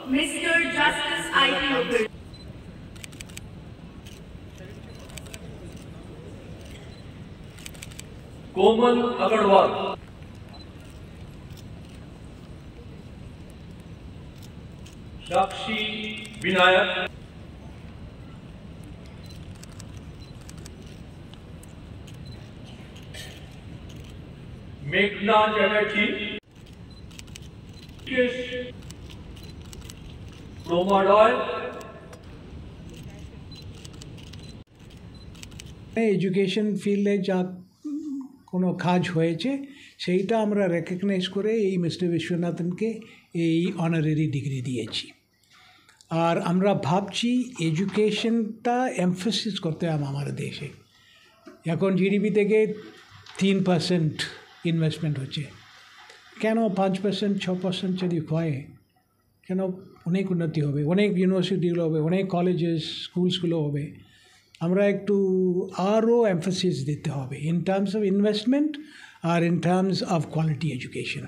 Mr. Justice I.P. कोमल अग्रवाल, साक्षी विनायक, मेघना Chatterjee, Roma Roy, education ফিল্ডে যা কোনো কাজ হয়েছে সেইটা আমরা রেকগনাইজ করে এই মিস্টার বিশ্বনাথনকে এই অনারারি ডিগ্রি দিয়েছি। আর আমরা ভাবছি এডুকেশনটা এমফাসিস করতে হবে আমার দেশে। এখন জিডিপি থেকে 3% ইনভেস্টমেন্ট হচ্ছে, কেন 5% 6% যদি হয়, কেন অনেক উন্নতি হবে, অনেক ইউনিভার্সিটিগুলো হবে, অনেক কলেজেস স্কুলসগুলো হবে। আমরা একটু আরও এমফাসিস দিতে হবে ইন টার্মস অফ ইনভেস্টমেন্ট আর in terms of quality education.